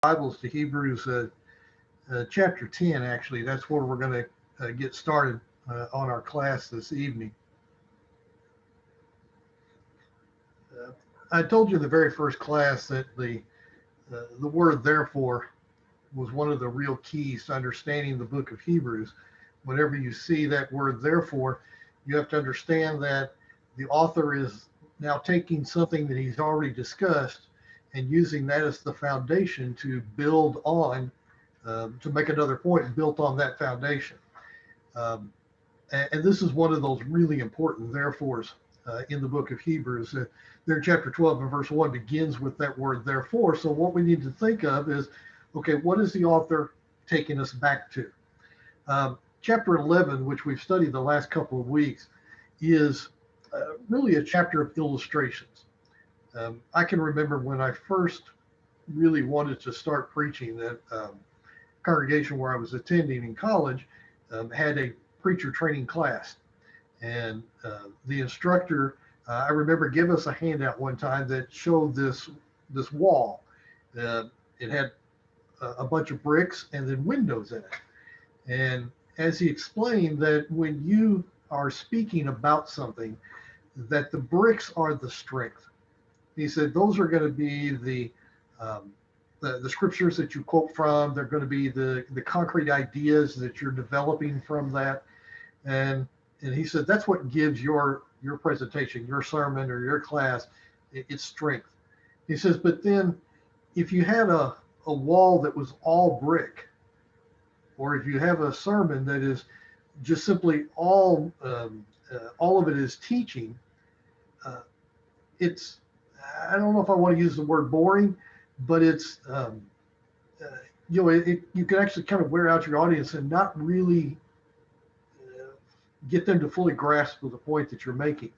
Bibles to Hebrews chapter 10, actually. That's where we're going to get started on our class this evening. I told you in the very first class that the word therefore was one of the real keys to understanding the book of Hebrews. Whenever you see that word therefore, you have to understand that the author is now taking something that he's already discussed and using that as the foundation to build on, to make another point built on that foundation. And this is one of those really important therefores in the book of Hebrews. There in chapter 12 and verse 1 begins with that word therefore. So what we need to think of is, okay, what is the author taking us back to? Chapter 11, which we've studied the last couple of weeks, is really a chapter of illustrations. I can remember when I first really wanted to start preaching, that congregation where I was attending in college had a preacher training class. And the instructor, I remember, gave us a handout one time that showed this wall. It had a bunch of bricks and then windows in it. And as he explained that when you are speaking about something, that the bricks are the strength. He said those are going to be the scriptures that you quote from. They're going to be the concrete ideas that you're developing from that. And he said that's what gives your presentation, your sermon, or your class its strength. He says, but then if you had a wall that was all brick, or if you have a sermon that is just simply all of it is teaching, it's, I don't know if I want to use the word boring, but it's you can actually kind of wear out your audience and not really get them to fully grasp the point that you're making.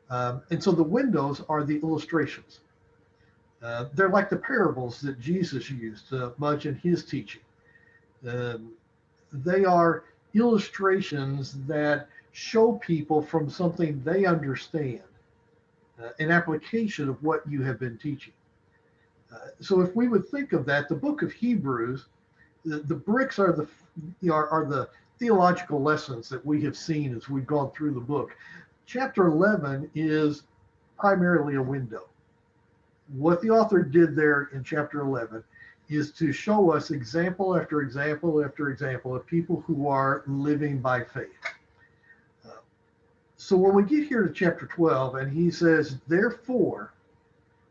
And so the windows are the illustrations. They're like the parables that Jesus used much in his teaching. They are illustrations that show people from something they understand an application of what you have been teaching. So if we would think of that, the book of Hebrews, the bricks are the theological lessons that we have seen as we've gone through the book. Chapter 11 is primarily a window. What the author did there in chapter 11 is to show us example after example after example of people who are living by faith. So when we get here to chapter 12 and he says, therefore,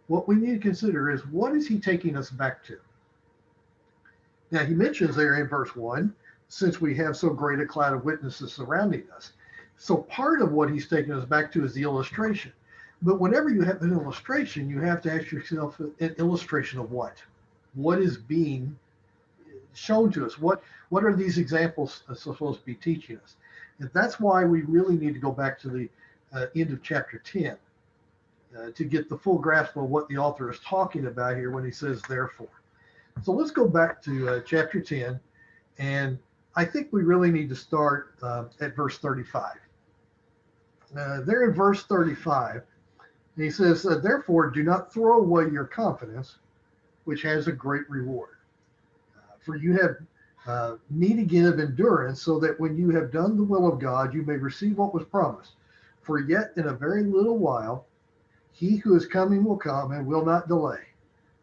what we need to consider is, what is he taking us back to? Now he mentions there in verse 1, since we have so great a cloud of witnesses surrounding us. So part of what he's taking us back to is the illustration. But whenever you have an illustration, you have to ask yourself, an illustration of what? What is being shown to us? What are these examples supposed to be teaching us? And that's why we really need to go back to the end of chapter 10 to get the full grasp of what the author is talking about here when he says therefore. So let's go back to chapter 10, and I think we really need to start at verse 35. There in verse 35, he says, therefore do not throw away your confidence, which has a great reward. For you have need again of endurance, so that when you have done the will of God, you may receive what was promised. For yet in a very little while, he who is coming will come and will not delay.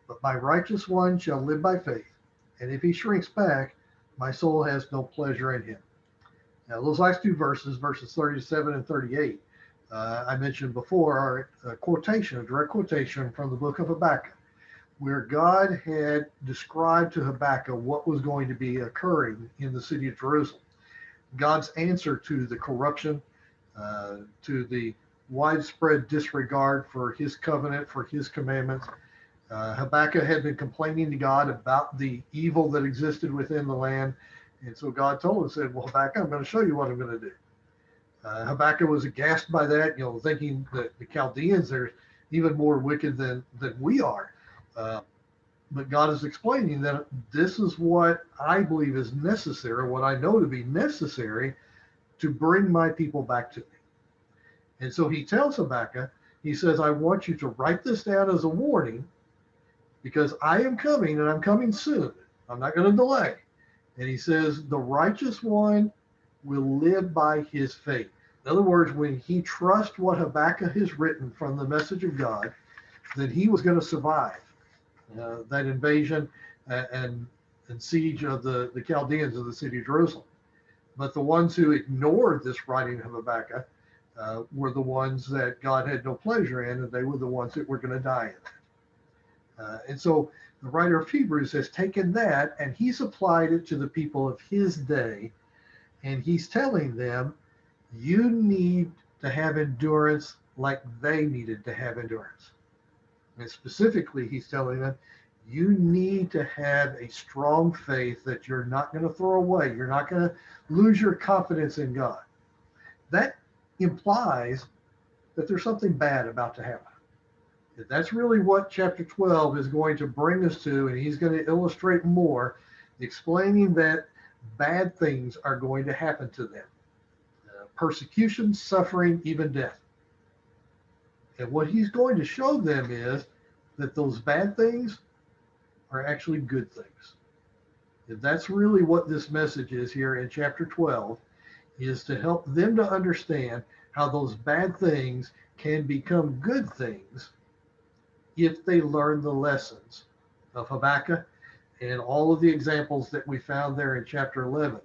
But my righteous one shall live by faith. And if he shrinks back, my soul has no pleasure in him. Now, those last two verses, verses 37 and 38, I mentioned before, are a direct quotation from the book of Habakkuk, where God had described to Habakkuk what was going to be occurring in the city of Jerusalem. God's answer to the corruption, to the widespread disregard for his covenant, for his commandments. Habakkuk had been complaining to God about the evil that existed within the land. And so God told him, said, well, Habakkuk, I'm going to show you what I'm going to do. Habakkuk was aghast by that, thinking that the Chaldeans are even more wicked than we are. But God is explaining that this is what I believe is necessary, what I know to be necessary to bring my people back to me. And so he tells Habakkuk, he says, I want you to write this down as a warning because I am coming and I'm coming soon. I'm not going to delay. And he says, the righteous one will live by his faith. In other words, when he trusts what Habakkuk has written from the message of God, that he was going to survive that invasion and siege of the Chaldeans of the city of Jerusalem. But the ones who ignored this writing of Habakkuk were the ones that God had no pleasure in, and they were the ones that were going to die in. And so the writer of Hebrews has taken that and he's applied it to the people of his day. And he's telling them, you need to have endurance like they needed to have endurance. And specifically, he's telling them, you need to have a strong faith that you're not going to throw away. You're not going to lose your confidence in God. That implies that there's something bad about to happen. That's really what chapter 12 is going to bring us to, and he's going to illustrate more, explaining that bad things are going to happen to them. Persecution, suffering, even death. And what he's going to show them is that those bad things are actually good things. And that's really what this message is here in chapter 12, is to help them to understand how those bad things can become good things if they learn the lessons of Habakkuk and all of the examples that we found there in chapter 11.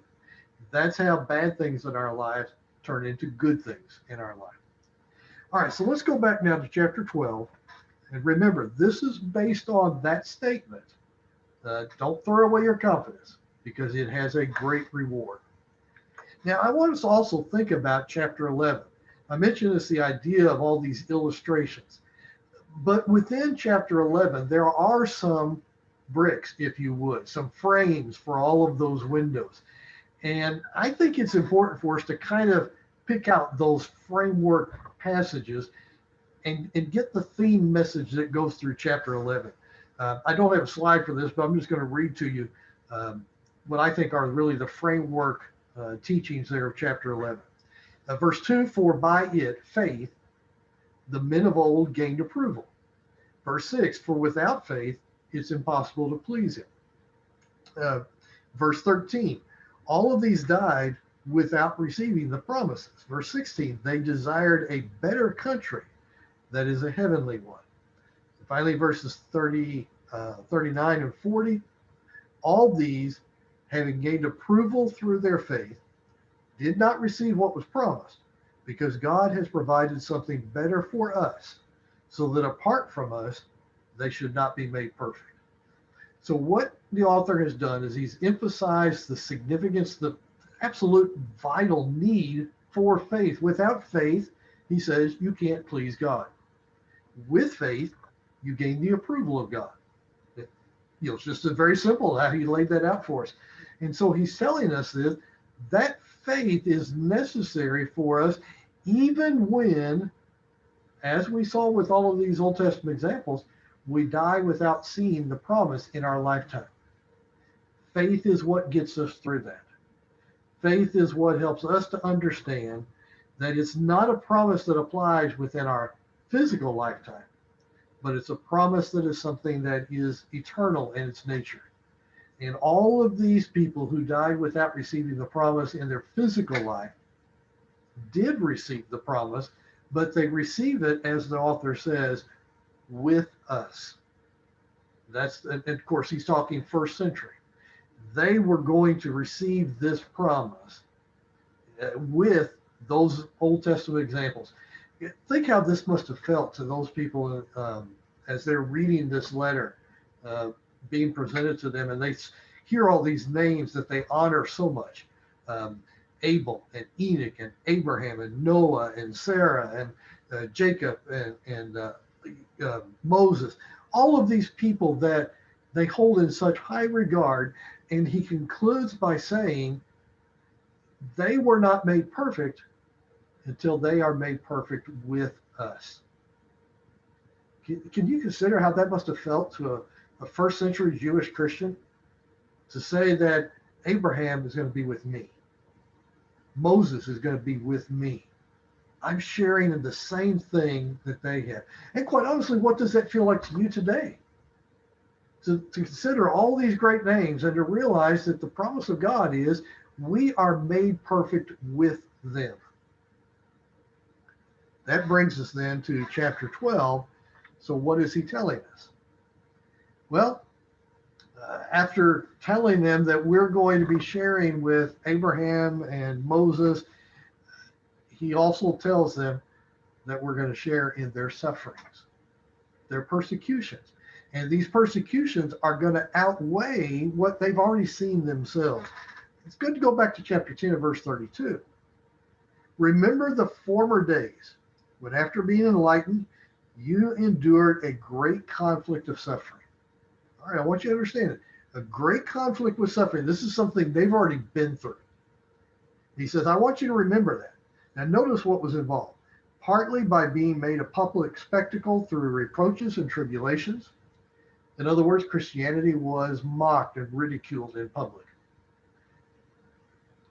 That's how bad things in our lives turn into good things in our life. All right, so let's go back now to chapter 12. And remember, this is based on that statement. Don't throw away your confidence, because it has a great reward. Now, I want us to also think about chapter 11. I mentioned this, the idea of all these illustrations. But within chapter 11, there are some bricks, if you would, some frames for all of those windows. And I think it's important for us to kind of pick out those framework passages and get the theme message that goes through chapter 11. I don't have a slide for this, but I'm just going to read to you what I think are really the framework teachings there of chapter 11. Verse 2, for by it, faith, the men of old gained approval. Verse 6, for without faith, it's impossible to please him. Verse 13, all of these died without receiving the promises. Verse 16, they desired a better country, that is a heavenly one. And finally, verses 39 and 40, all these, having gained approval through their faith, did not receive what was promised, because God has provided something better for us, so that apart from us, they should not be made perfect. So what the author has done is he's emphasized the significance, the absolute vital need for faith. Without faith, he says, you can't please God. With faith, you gain the approval of God. It's just very simple how he laid that out for us. And so he's telling us that faith is necessary for us, even when, as we saw with all of these Old Testament examples, we die without seeing the promise in our lifetime. Faith is what gets us through that. Faith is what helps us to understand that it's not a promise that applies within our physical lifetime, but it's a promise that is something that is eternal in its nature. And all of these people who died without receiving the promise in their physical life did receive the promise, but they receive it, as the author says, with us. And of course, he's talking first century. They were going to receive this promise with those Old Testament examples. Think how this must have felt to those people as they're reading this letter being presented to them, and they hear all these names that they honor so much. Abel and Enoch and Abraham and Noah and Sarah and Jacob and Moses, all of these people that they hold in such high regard. And he concludes by saying, they were not made perfect until they are made perfect with us. Can you consider how that must have felt to a first century Jewish Christian to say that Abraham is going to be with me, Moses is going to be with me, I'm sharing in the same thing that they have? And quite honestly, what does that feel like to you today? to consider all these great names and to realize that the promise of God is we are made perfect with them. That brings us then to chapter 12. So what is he telling us? Well, after telling them that we're going to be sharing with Abraham and Moses, he also tells them that we're going to share in their sufferings, their persecutions. And these persecutions are going to outweigh what they've already seen themselves. It's good to go back to chapter 10 and verse 32. Remember the former days when, after being enlightened, you endured a great conflict of suffering. All right, I want you to understand it. A great conflict with suffering. This is something they've already been through. He says, I want you to remember that. Now, notice what was involved. Partly by being made a public spectacle through reproaches and tribulations. In other words, Christianity was mocked and ridiculed in public.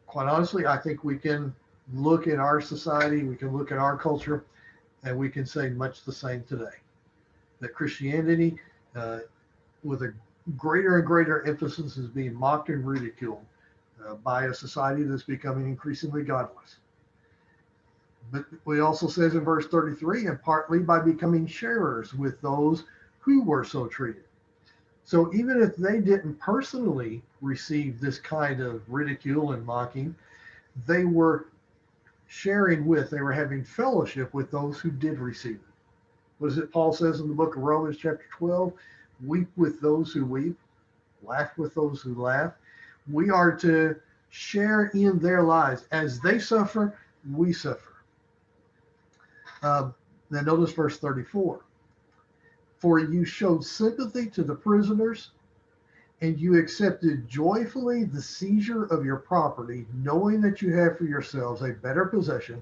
Quite honestly, I think we can look at our society, we can look at our culture, and we can say much the same today. That Christianity, with a greater and greater emphasis, is being mocked and ridiculed by a society that's becoming increasingly godless. But it also says in verse 33, and partly by becoming sharers with those who were so treated. So even if they didn't personally receive this kind of ridicule and mocking, they were sharing with, they were having fellowship with those who did receive it. What is it Paul says in the book of Romans chapter 12? Weep with those who weep, laugh with those who laugh. We are to share in their lives. As they suffer, we suffer. Now notice verse 34. For you showed sympathy to the prisoners, and you accepted joyfully the seizure of your property, knowing that you have for yourselves a better possession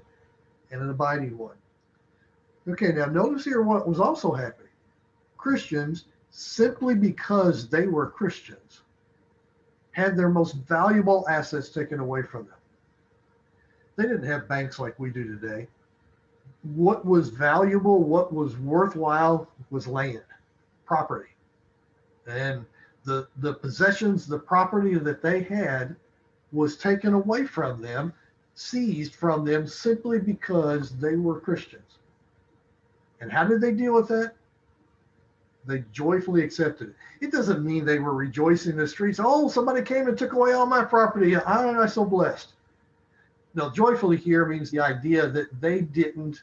and an abiding one. Okay, now notice here what was also happening. Christians, simply because they were Christians, had their most valuable assets taken away from them. They didn't have banks like we do today. What was valuable, what was worthwhile was land, property. And the possessions, the property that they had was taken away from them, seized from them simply because they were Christians. And how did they deal with that? They joyfully accepted it. It doesn't mean they were rejoicing in the streets. Oh, somebody came and took away all my property. I'm so blessed. No, joyfully here means the idea that they didn't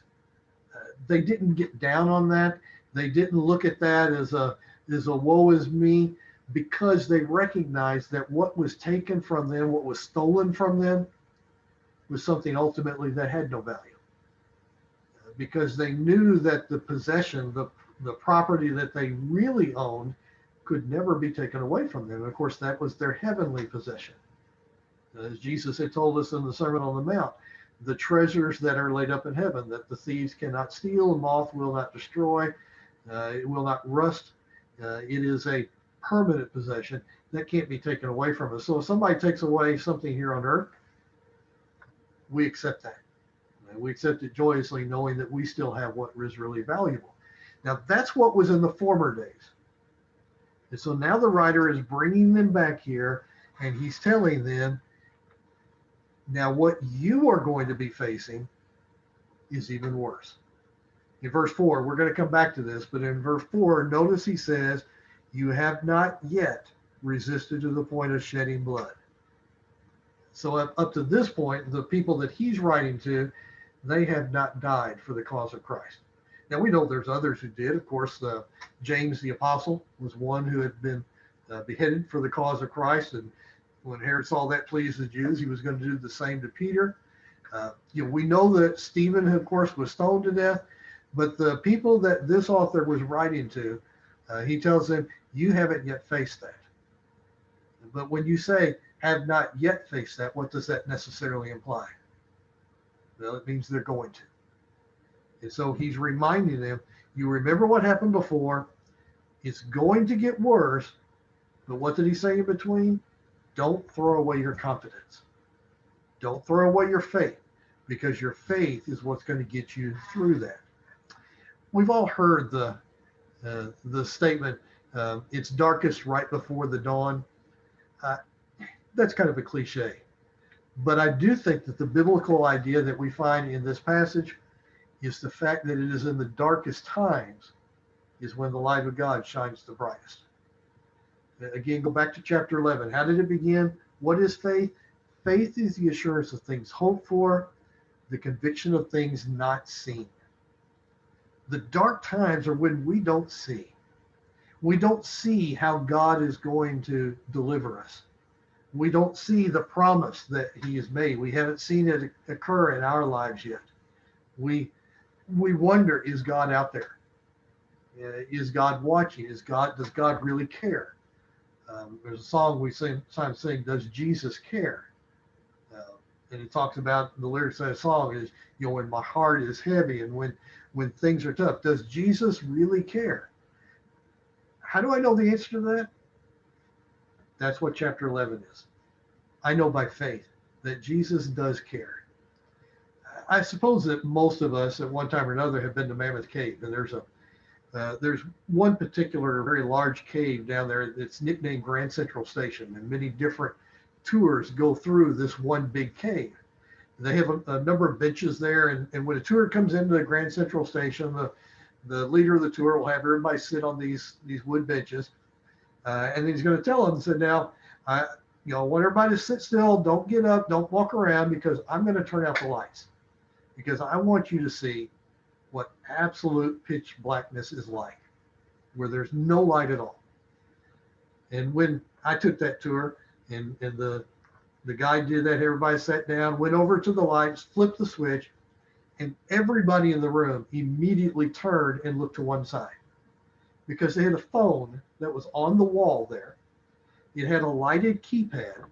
get down on that. They didn't look at that as a woe is me, because they recognized that what was taken from them, what was stolen from them, was something ultimately that had no value. Because they knew that the possession, the property that they really owned, could never be taken away from them. And of course, that was their heavenly possession. As Jesus had told us in the Sermon on the Mount, the treasures that are laid up in heaven, that the thieves cannot steal, and moth will not destroy, it will not rust. It is a permanent possession that can't be taken away from us. So if somebody takes away something here on earth, we accept that. We accept it joyously, knowing that we still have what is really valuable. Now, that's what was in the former days. And so now the writer is bringing them back here, and he's telling them, now what you are going to be facing is even worse. In verse 4, we're going to come back to this, but in verse 4, notice he says, you have not yet resisted to the point of shedding blood. So up to this point, the people that he's writing to, they have not died for the cause of Christ. Now, we know there's others who did. Of course, James the Apostle was one who had been beheaded for the cause of Christ. And when Herod saw that pleased the Jews, he was going to do the same to Peter. We know that Stephen, of course, was stoned to death. But the people that this author was writing to, he tells them, you haven't yet faced that. But when you say have not yet faced that, what does that necessarily imply? Well, it means they're going to. And so he's reminding them, you remember what happened before. It's going to get worse. But what did he say in between? Don't throw away your confidence. Don't throw away your faith, because your faith is what's going to get you through that. We've all heard the statement, It's darkest right before the dawn. Uh, that's kind of a cliche. But I do think that the biblical idea that we find in this passage is the fact that it is in the darkest times is when the light of God shines the brightest. Again, go back to chapter 11. How did it begin? What is faith? Faith is the assurance of things hoped for, the conviction of things not seen. The dark times are when we don't see. We don't see how God is going to deliver us. We don't see the promise that he has made. We haven't seen it occur in our lives yet. We wonder, is God out there? Is God watching? Does God really care? There's a song we sometimes sing, Does Jesus Care? And it talks about, the lyrics of that song is, when my heart is heavy and when things are tough, does Jesus really care? How do I know the answer to that? That's what chapter 11 is. I know by faith that Jesus does care. I suppose that most of us at one time or another have been to Mammoth Cave, and there's one particular very large cave down there that's nicknamed Grand Central Station, and many different tours go through this one big cave. They have a number of benches there, and when a tour comes into the Grand Central Station, the leader of the tour will have everybody sit on these wood benches, and he's going to tell them, say, now, I want everybody to sit still, don't get up, don't walk around, because I'm going to turn out the lights, because I want you to see what absolute pitch blackness is like, where there's no light at all. And when I took that tour, and the guy did that, everybody sat down, went over to the lights, flipped the switch, and everybody in the room immediately turned and looked to one side, because they had a phone that was on the wall there. It had a lighted keypad,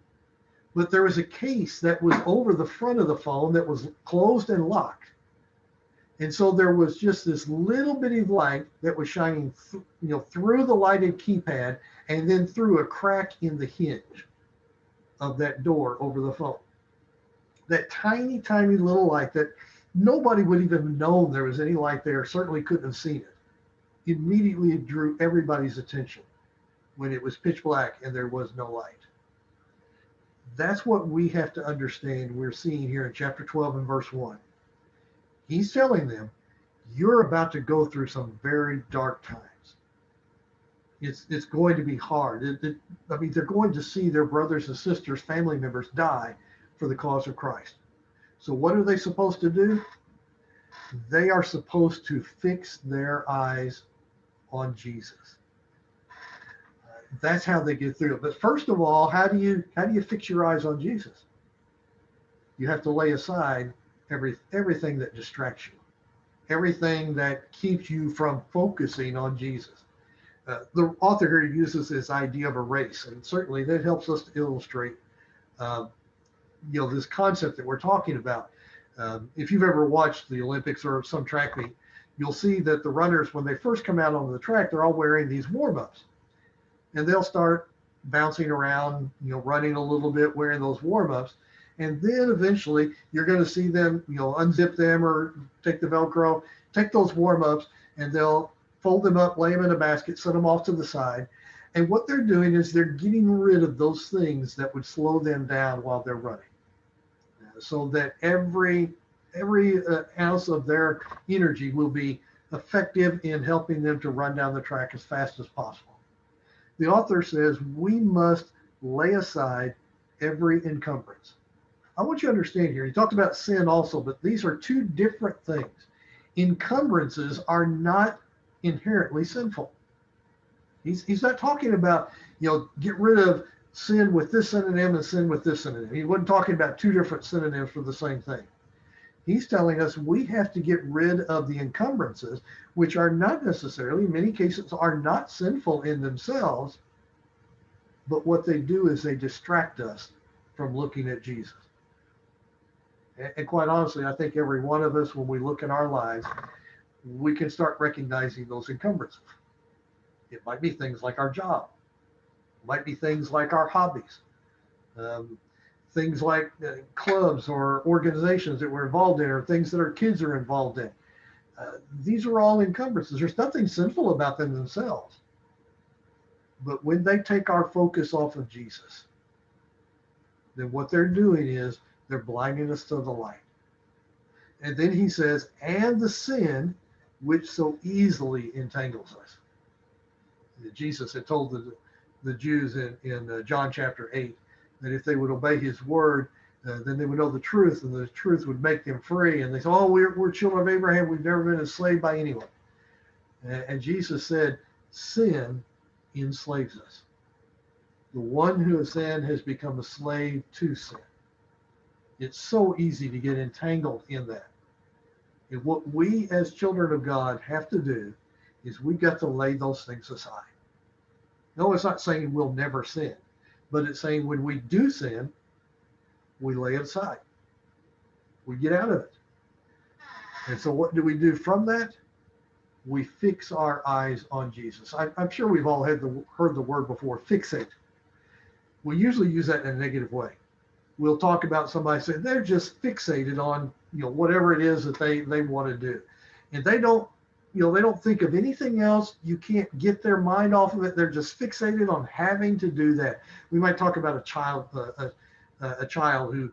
but there was a case that was over the front of the phone that was closed and locked. And so there was just this little bitty light that was shining through the lighted keypad and then through a crack in the hinge of that door over the phone. That tiny, tiny little light that nobody would even have known there was any light there, certainly couldn't have seen it. Immediately it drew everybody's attention when it was pitch black and there was no light. That's what we have to understand we're seeing here in chapter 12 and verse 1. He's telling them, you're about to go through some very dark times. It's going to be hard. They're going to see their brothers and sisters, family members die for the cause of Christ. So what are they supposed to do? They are supposed to fix their eyes on Jesus. That's how they get through it. But first of all, how do you fix your eyes on Jesus? You have to lay aside everything that distracts you, everything that keeps you from focusing on Jesus. The author here uses this idea of a race, and certainly that helps us to illustrate, this concept that we're talking about. If you've ever watched the Olympics or some track meet, you'll see that the runners, when they first come out onto the track, they're all wearing these warm-ups, and they'll start bouncing around, running a little bit, wearing those warm-ups. And then eventually you're going to see them, unzip them or take the Velcro, take those warm-ups, and they'll fold them up, lay them in a basket, set them off to the side. And what they're doing is they're getting rid of those things that would slow them down while they're running, so that every ounce of their energy will be effective in helping them to run down the track as fast as possible. The author says we must lay aside every encumbrance. I want you to understand here, he talks about sin also, but these are two different things. Encumbrances are not inherently sinful. He's not talking about, get rid of sin with this synonym and sin with this synonym. He wasn't talking about two different synonyms for the same thing. He's telling us we have to get rid of the encumbrances, which are not necessarily, in many cases, are not sinful in themselves, but what they do is they distract us from looking at Jesus. And quite honestly, I think every one of us, when we look in our lives, we can start recognizing those encumbrances. It might be things like our job. It might be things like our hobbies. Things like clubs or organizations that we're involved in, or things that our kids are involved in. These are all encumbrances. There's nothing sinful about them themselves. But when they take our focus off of Jesus, then what they're doing is they're blinding us to the light. And then he says, and the sin which so easily entangles us. Jesus had told the Jews in John chapter 8 that if they would obey his word, then they would know the truth, and the truth would make them free. And they said, oh, we're children of Abraham. We've never been enslaved by anyone. And Jesus said, sin enslaves us. The one who has sinned has become a slave to sin. It's so easy to get entangled in that. And what we as children of God have to do is we've got to lay those things aside. No, it's not saying we'll never sin, but it's saying when we do sin, we lay it aside. We get out of it. And so what do we do from that? We fix our eyes on Jesus. I'm sure we've all heard the word before, fixate. We usually use that in a negative way. We'll talk about somebody saying they're just fixated on, whatever it is that they want to do. And they don't think of anything else. You can't get their mind off of it. They're just fixated on having to do that. We might talk about a child who,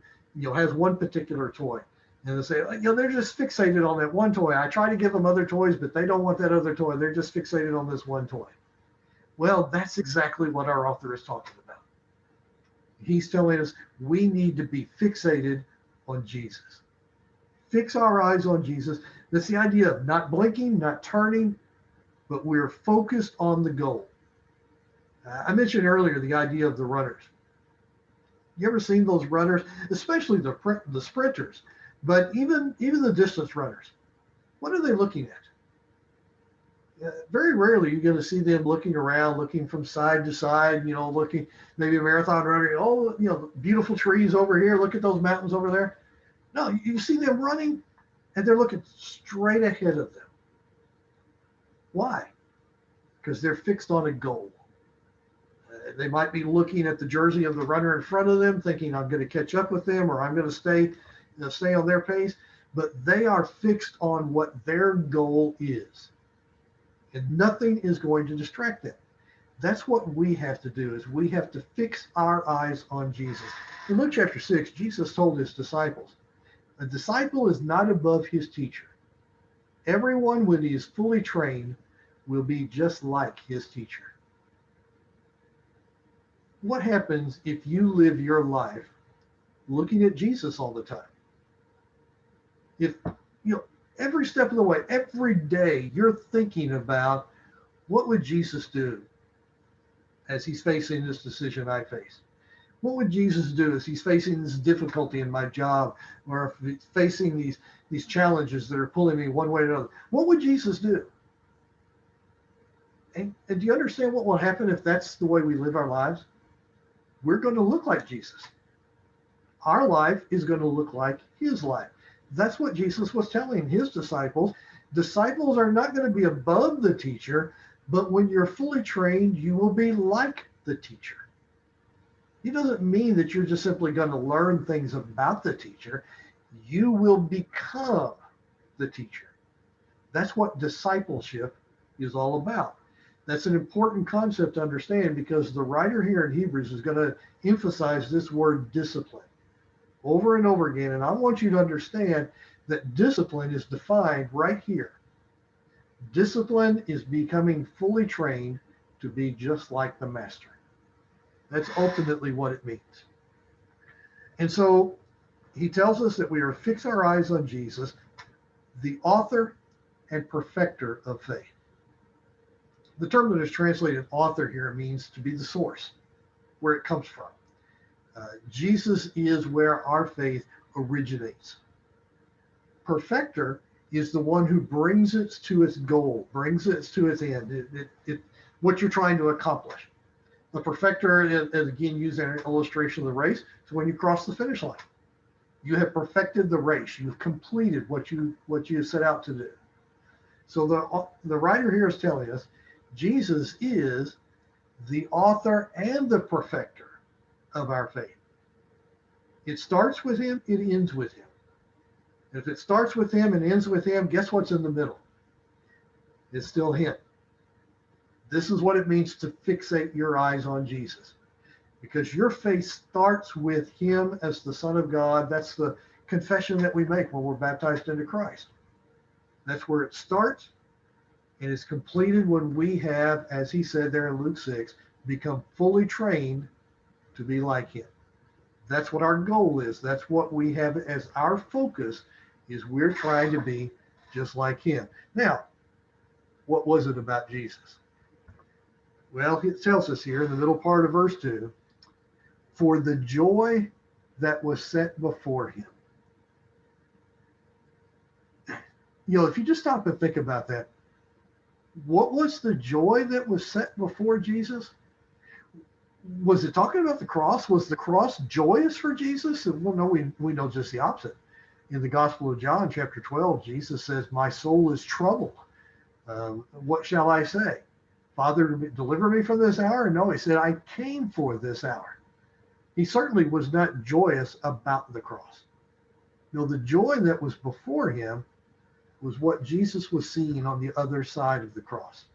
has one particular toy. And they say, they're just fixated on that one toy. I try to give them other toys, but they don't want that other toy. They're just fixated on this one toy. Well, that's exactly what our author is talking about. He's telling us we need to be fixated on Jesus. Fix our eyes on Jesus. That's the idea of not blinking, not turning, but we're focused on the goal. I mentioned earlier the idea of the runners. You ever seen those runners, especially the sprinters, but even the distance runners? What are they looking at? Very rarely you're going to see them looking around, looking from side to side, looking, maybe a marathon runner, beautiful trees over here, look at those mountains over there. No, you see them running and they're looking straight ahead of them. Why? Because they're fixed on a goal. They might be looking at the jersey of the runner in front of them, thinking I'm going to catch up with them or I'm going to stay on their pace, but they are fixed on what their goal is. And nothing is going to distract them. That's what we have to do, is we have to fix our eyes on Jesus. In Luke chapter 6, Jesus told his disciples, a disciple is not above his teacher. Everyone, when he is fully trained, will be just like his teacher. What happens if you live your life looking at Jesus all the time? If, every step of the way, every day, you're thinking about what would Jesus do as he's facing this decision I face? What would Jesus do as he's facing this difficulty in my job, or if he's facing these challenges that are pulling me one way or another? What would Jesus do? And do you understand what will happen if that's the way we live our lives? We're going to look like Jesus. Our life is going to look like his life. That's what Jesus was telling his disciples. Disciples are not going to be above the teacher, but when you're fully trained, you will be like the teacher. It doesn't mean that you're just simply going to learn things about the teacher. You will become the teacher. That's what discipleship is all about. That's an important concept to understand, because the writer here in Hebrews is going to emphasize this word discipline over and over again. And I want you to understand that discipline is defined right here. Discipline is becoming fully trained to be just like the master. That's ultimately what it means. And so he tells us that we are to fix our eyes on Jesus, the author and perfecter of faith. The term that is translated author here means to be the source, where it comes from. Jesus is where our faith originates. Perfecter is the one who brings it to its goal, brings it to its end, what you're trying to accomplish. The perfecter is again used in an illustration of the race. So when you cross the finish line, you have perfected the race. You've completed what you set out to do. So the writer here is telling us Jesus is the author and the perfecter of our faith. It starts with him, it ends with him. If it starts with him and ends with him, guess what's in the middle? It's still him. This is what it means to fixate your eyes on Jesus, because your faith starts with him as the Son of God. That's the confession that we make when we're baptized into Christ. That's where it starts, and it's completed when we have, as he said there in Luke 6, become fully trained to be like him. That's what our goal is. That's what we have as our focus, is we're trying to be just like him. Now, what was it about Jesus? Well, it tells us here in the middle part of verse 2, for the joy that was set before him. If you just stop and think about that, what was the joy that was set before Jesus? Was it talking about the cross? Was the cross joyous for Jesus? Well, no, we know just the opposite. In the Gospel of John, chapter 12, Jesus says, my soul is troubled. What shall I say? Father, deliver me from this hour? No, he said, I came for this hour. He certainly was not joyous about the cross. The joy that was before him was what Jesus was seeing on the other side of the cross.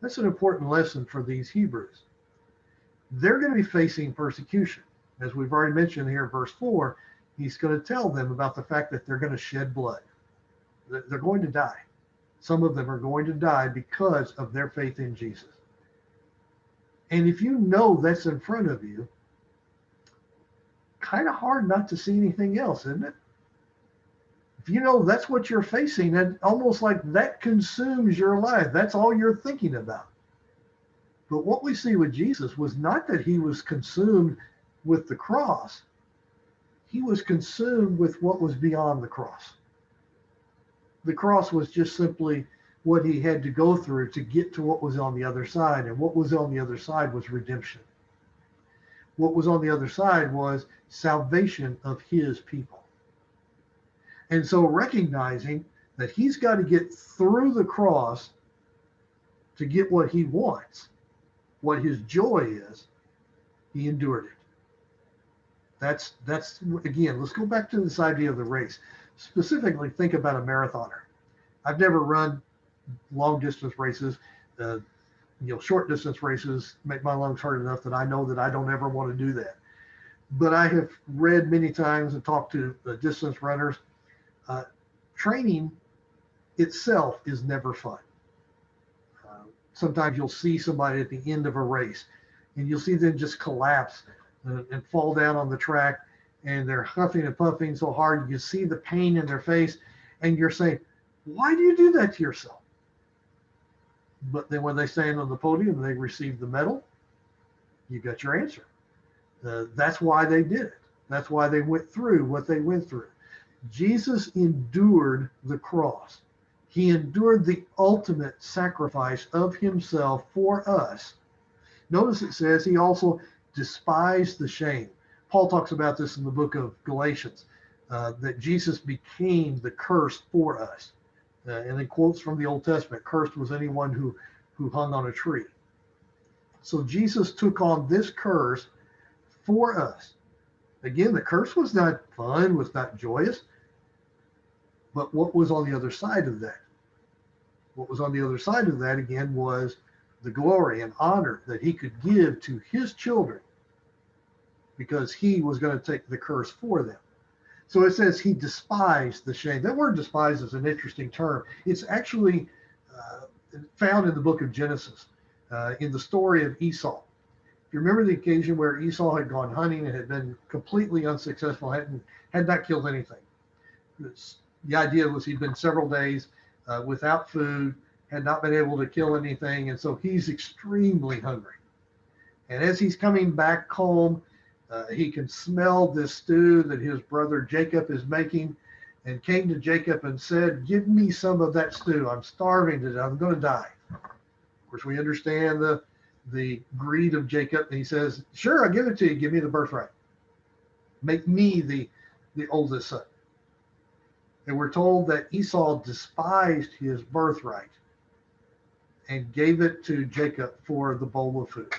That's an important lesson for these Hebrews. They're going to be facing persecution. As we've already mentioned here in verse 4, he's going to tell them about the fact that they're going to shed blood. They're going to die. Some of them are going to die because of their faith in Jesus. And if you know that's in front of you, kind of hard not to see anything else, isn't it? If you know that's what you're facing, and almost like that consumes your life, that's all you're thinking about. But what we see with Jesus was not that he was consumed with the cross. He was consumed with what was beyond the cross. The cross was just simply what he had to go through to get to what was on the other side. And what was on the other side was redemption. What was on the other side was salvation of his people. And so recognizing that he's got to get through the cross to get what he wants, what his joy is, he endured it. That's again, let's go back to this idea of the race. Specifically, think about a marathoner. I've never run long distance races. Short distance races make my lungs hurt enough that I know that I don't ever want to do that. But I have read many times and talked to distance runners. Training itself is never fun. Sometimes you'll see somebody at the end of a race and you'll see them just collapse and fall down on the track, and they're huffing and puffing so hard you see the pain in their face, and you're saying, why do you do that to yourself? But then when they stand on the podium and they receive the medal, you got your answer. That's why they did it. That's why they went through what they went through. Jesus endured the cross. He endured the ultimate sacrifice of himself for us. Notice it says he also despised the shame. Paul talks about this in the book of Galatians, that Jesus became the curse for us. And then quotes from the Old Testament, cursed was anyone who hung on a tree. So Jesus took on this curse for us. Again, the curse was not fun, was not joyous. But what was on the other side of that? What was on the other side of that, again, was the glory and honor that he could give to his children, because he was going to take the curse for them. So it says he despised the shame. That word despise is an interesting term. It's actually found in the book of Genesis, in the story of Esau. If you remember the occasion where Esau had gone hunting and had been completely unsuccessful, had not killed anything. The idea was he'd been several days without food, had not been able to kill anything, and so he's extremely hungry. And as he's coming back home, he can smell this stew that his brother Jacob is making, and came to Jacob and said, give me some of that stew. I'm starving to death. I'm going to die. Of course, we understand the greed of Jacob. And he says, sure, I'll give it to you. Give me the birthright. Make me the oldest son. And we're told that Esau despised his birthright and gave it to Jacob for the bowl of food.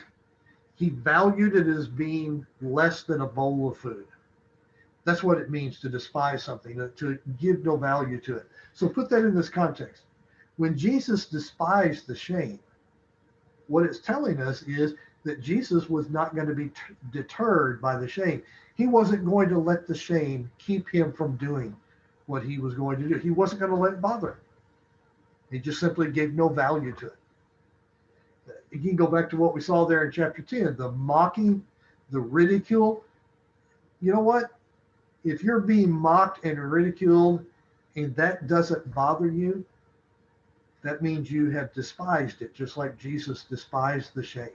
He valued it as being less than a bowl of food. That's what it means to despise something, to give no value to it. So put that in this context. When Jesus despised the shame, What it's telling us is that Jesus was not going to be deterred by the shame. He wasn't going to let the shame keep him from doing what he was going to do. He wasn't going to let it bother him. He just simply gave no value to it. You can go back to what we saw there in chapter 10, the mocking, the ridicule. You know what? If you're being mocked and ridiculed and that doesn't bother you, that means you have despised it, just like Jesus despised the shame.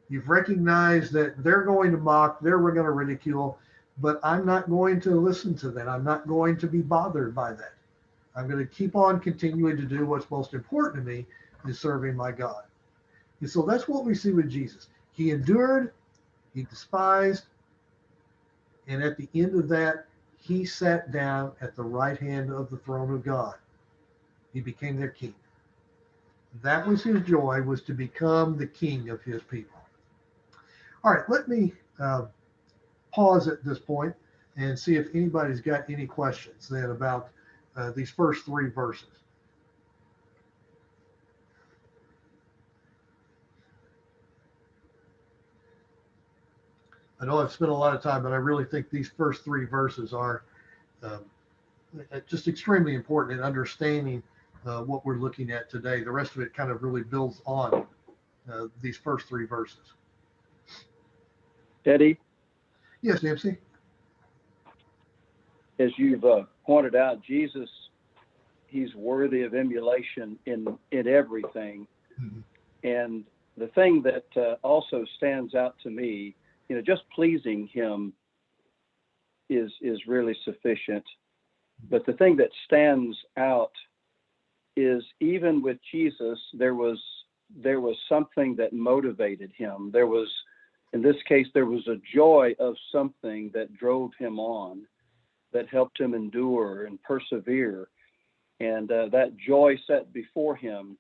You've recognized that they're going to mock, they're going to ridicule, but I'm not going to listen to that. I'm not going to be bothered by that. I'm going to keep on continuing to do what's most important to me, is serving my God. And so that's what we see with Jesus. He endured, he despised, and at the end of that, he sat down at the right hand of the throne of God. He became their king. That was his joy, was to become the king of his people. All right, let me pause at this point and see if anybody's got any questions then about these first three verses. I know I've spent a lot of time, but I really think these first three verses are just extremely important in understanding what we're looking at today. The rest of it kind of really builds on these first three verses. Eddie? Yes, Dempsey? As you've pointed out, Jesus, he's worthy of emulation in everything. Mm-hmm. And the thing that also stands out to me, just pleasing him is really sufficient. But the thing that stands out is even with Jesus, there was something that motivated him. There was, in this case, there was a joy of something that drove him on, that helped him endure and persevere. And that joy set before him.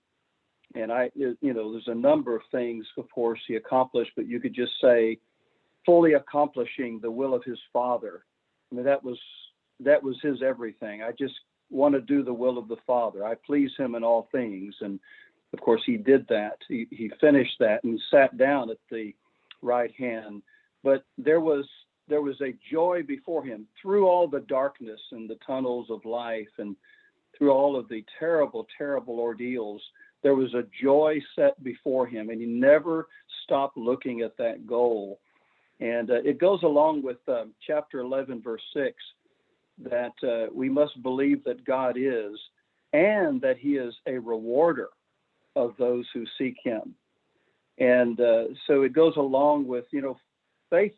And there's a number of things, of course, he accomplished, but you could just say fully accomplishing the will of his Father. I mean, that was his everything. I just want to do the will of the Father. I please him in all things. And of course, he did that. He finished that and sat down at the right hand. But there was a joy before him through all the darkness and the tunnels of life, and through all of the terrible, terrible ordeals. There was a joy set before him, and he never stopped looking at that goal. And it goes along with chapter 11, verse 6, that we must believe that God is, and that he is a rewarder of those who seek him. And so it goes along with, faith,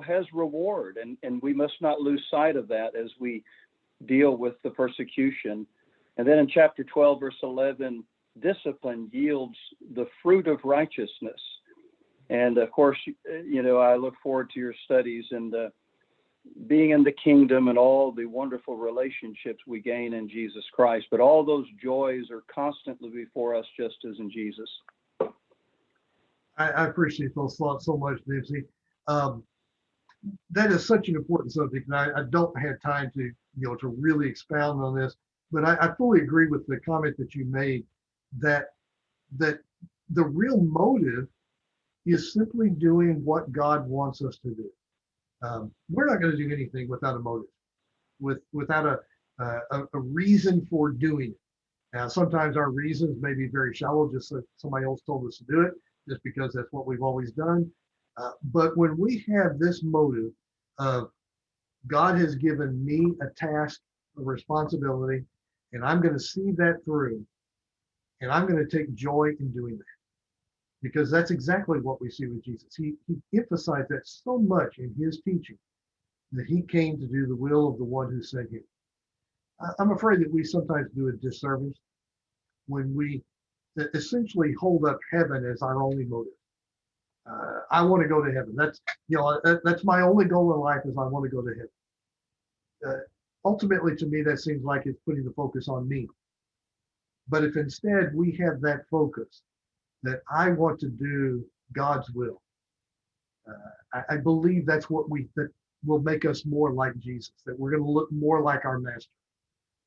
has reward, and we must not lose sight of that as we deal with the persecution. And then in chapter 12, verse 11, discipline yields the fruit of righteousness. And of course, I look forward to your studies and being in the kingdom and all the wonderful relationships we gain in Jesus Christ. But all those joys are constantly before us, just as in Jesus. I appreciate those thoughts so much, Dempsey. That is such an important subject, and I don't have time to really expound on this. But I fully agree with the comment that you made that the real motive is simply doing what God wants us to do. We're not going to do anything without a motive, without a reason for doing it. Now, sometimes our reasons may be very shallow, just like somebody else told us to do it, just because that's what we've always done. But when we have this motive of God has given me a task, a responsibility, and I'm going to see that through, and I'm going to take joy in doing that. Because that's exactly what we see with Jesus. He emphasized that so much in his teaching, that he came to do the will of the one who sent him. I'm afraid that we sometimes do a disservice when we essentially hold up heaven as our only motive. I want to go to heaven. That's my only goal in life, is I want to go to heaven. Ultimately, to me, that seems like it's putting the focus on me. But if instead we have that focus, that I want to do God's will, I believe that's that will make us more like Jesus, that we're going to look more like our master,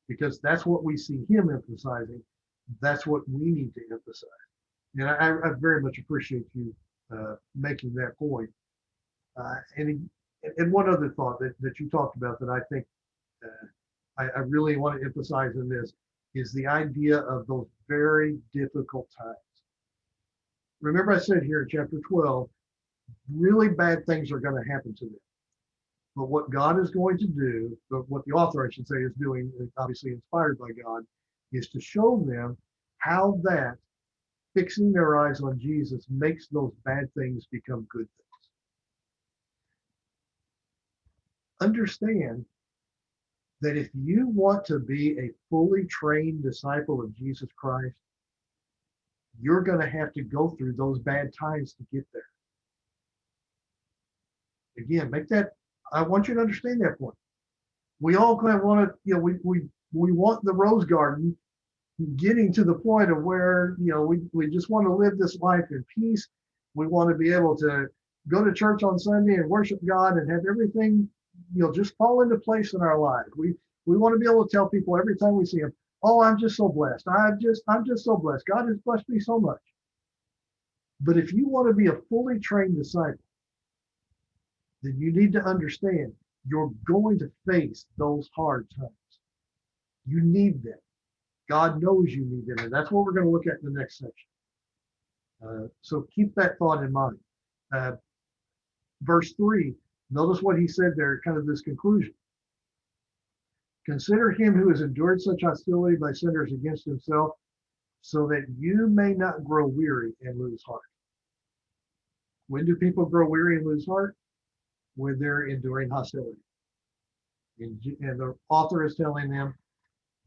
because that's what we see him emphasizing. That's what we need to emphasize. And I very much appreciate you making that point. And one other thought that you talked about that I think I really want to emphasize in this is the idea of those very difficult times. Remember, I said here in chapter 12, really bad things are going to happen to them. But what God is going to do, but what the author, I should say, is doing, obviously inspired by God, is to show them how that fixing their eyes on Jesus makes those bad things become good things. Understand that if you want to be a fully trained disciple of Jesus Christ, you're going to have to go through those bad times to get there. Again, I want you to understand that point. We all kind of want to, we want the rose garden, getting to the point of where, we just want to live this life in peace. We want to be able to go to church on Sunday and worship God and have everything, just fall into place in our lives. We want to be able to tell people every time we see them, oh, I'm just so blessed. I'm just so blessed. God has blessed me so much. But if you want to be a fully trained disciple, then you need to understand you're going to face those hard times. You need them. God knows you need them. And that's what we're going to look at in the next section. So keep that thought in mind. Verse 3, notice what he said there, kind of this conclusion. Consider him who has endured such hostility by sinners against himself, so that you may not grow weary and lose heart. When do people grow weary and lose heart? When they're enduring hostility. And the author is telling them,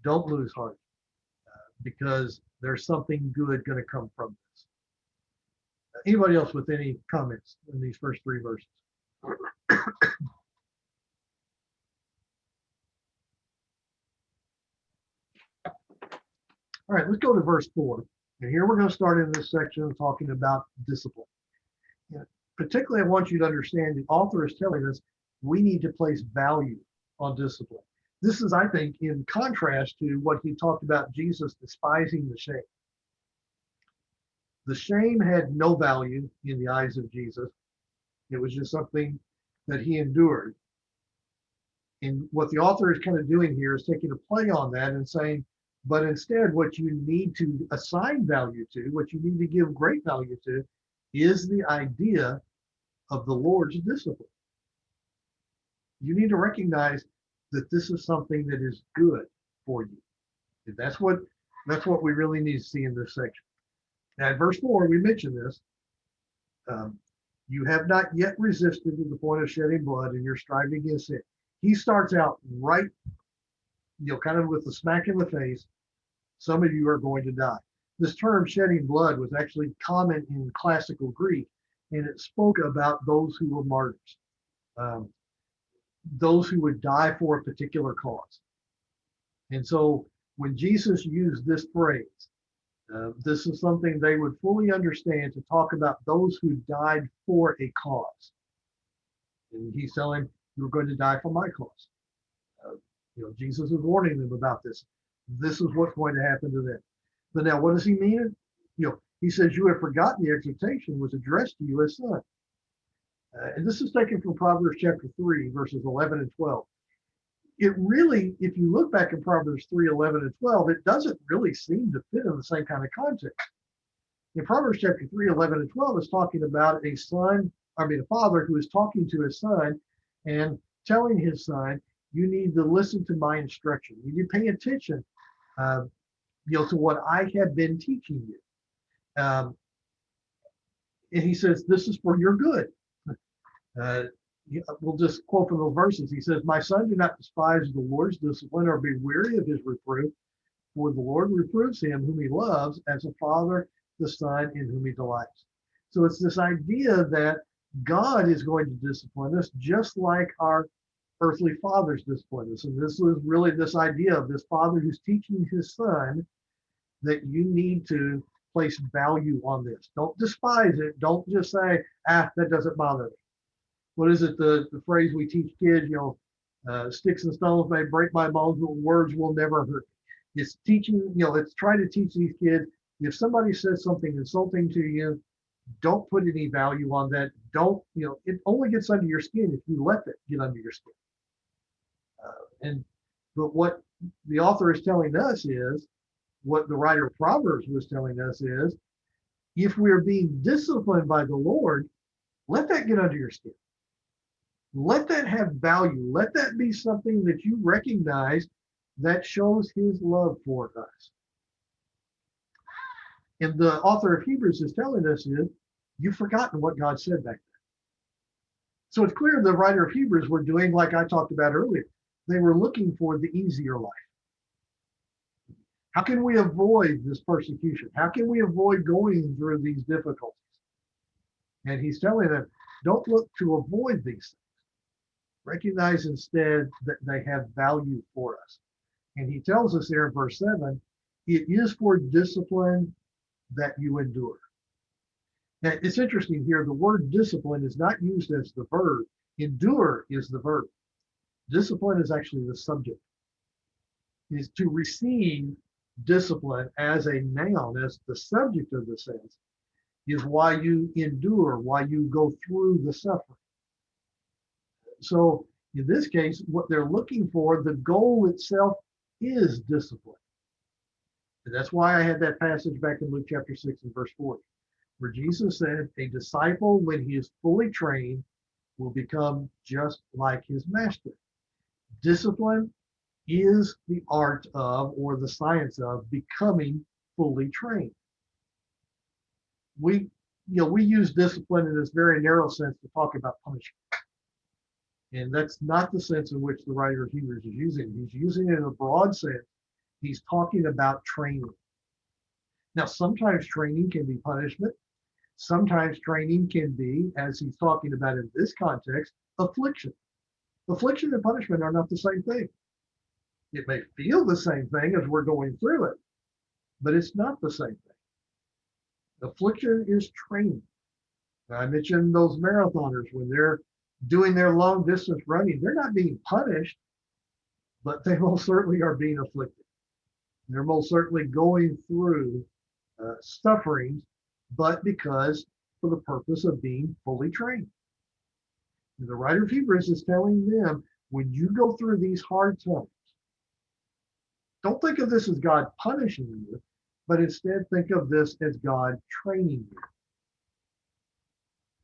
don't lose heart, because there's something good going to come from this. Anybody else with any comments in these first three verses? All right, let's go to verse 4. And here we're going to start in this section talking about discipline. Particularly, I want you to understand the author is telling us we need to place value on discipline. This is, I think, in contrast to what he talked about Jesus despising the shame. The shame had no value in the eyes of Jesus. It was just something that he endured. And what the author is kind of doing here is taking a play on that and saying, but instead, what you need to assign value to, what you need to give great value to, is the idea of the Lord's discipline. You need to recognize that this is something that is good for you. And that's what we really need to see in this section. Now, in verse 4, we mentioned this. You have not yet resisted to the point of shedding blood, and you're striving against it. He starts out right, kind of with a smack in the face. Some of you are going to die. This term shedding blood was actually common in classical Greek, and it spoke about those who were martyrs, those who would die for a particular cause. And so when Jesus used this phrase, this is something they would fully understand to talk about those who died for a cause. And he's telling, you're going to die for my cause. Jesus is warning them about this. This is what's going to happen to them. But now, what does he mean? He says, you have forgotten the exhortation was addressed to you as son. And this is taken from Proverbs chapter 3, verses 11 and 12. It really, if you look back in Proverbs 3, 11 and 12, it doesn't really seem to fit in the same kind of context. In Proverbs chapter 3, 11 and 12 is talking about a father who is talking to his son and telling his son, you need to listen to my instruction. You need to pay attention, to what I have been teaching you. And he says, this is for your good. We'll just quote from those verses. He says, my son, do not despise the Lord's discipline or be weary of his reproof, for the Lord reproves him whom he loves, as a father the son in whom he delights. So it's this idea that God is going to discipline us just like our earthly fathers discipline us. And this is really this idea of this father who's teaching his son that you need to place value on this. Don't despise it. Don't just say, that doesn't bother me. What is it, the phrase we teach kids, sticks and stones may break my bones, but words will never hurt me. It's teaching, it's trying to teach these kids If somebody says something insulting to you, don't put any value on that. Don't, it only gets under your skin if you let it get under your skin. But what the author is telling us is, what the writer of Proverbs was telling us is, if we're being disciplined by the Lord, let that get under your skin. Let that have value. Let that be something that you recognize that shows his love for us. And the author of Hebrews is telling us is, you've forgotten what God said back then. So it's clear the writer of Hebrews were doing like I talked about earlier. They were looking for the easier life. How can we avoid this persecution? How can we avoid going through these difficulties? And he's telling them, don't look to avoid these things. Recognize instead that they have value for us. And he tells us there in verse 7, it is for discipline that you endure. Now, it's interesting here, the word discipline is not used as the verb. Endure is the verb. Discipline is actually the subject. Is to receive discipline as a noun, as the subject of the sentence, is why you endure, why you go through the suffering. So in this case, what they're looking for, the goal itself is discipline. And that's why I had that passage back in Luke chapter 6 and verse 40, where Jesus said, a disciple, when he is fully trained, will become just like his master. Discipline is the art of, or the science of, becoming fully trained. We use discipline in this very narrow sense to talk about punishment. And that's not the sense in which the writer of Hebrews is using it. He's using it in a broad sense. He's talking about training. Now, sometimes training can be punishment. Sometimes training can be, as he's talking about in this context, affliction. Affliction and punishment are not the same thing. It may feel the same thing as we're going through it, but it's not the same thing. Affliction is training. I mentioned those marathoners when they're doing their long distance running, they're not being punished, but they most certainly are being afflicted. They're most certainly going through sufferings, but because for the purpose of being fully trained. And the writer of Hebrews is telling them, when you go through these hard times, don't think of this as God punishing you, but instead think of this as God training you.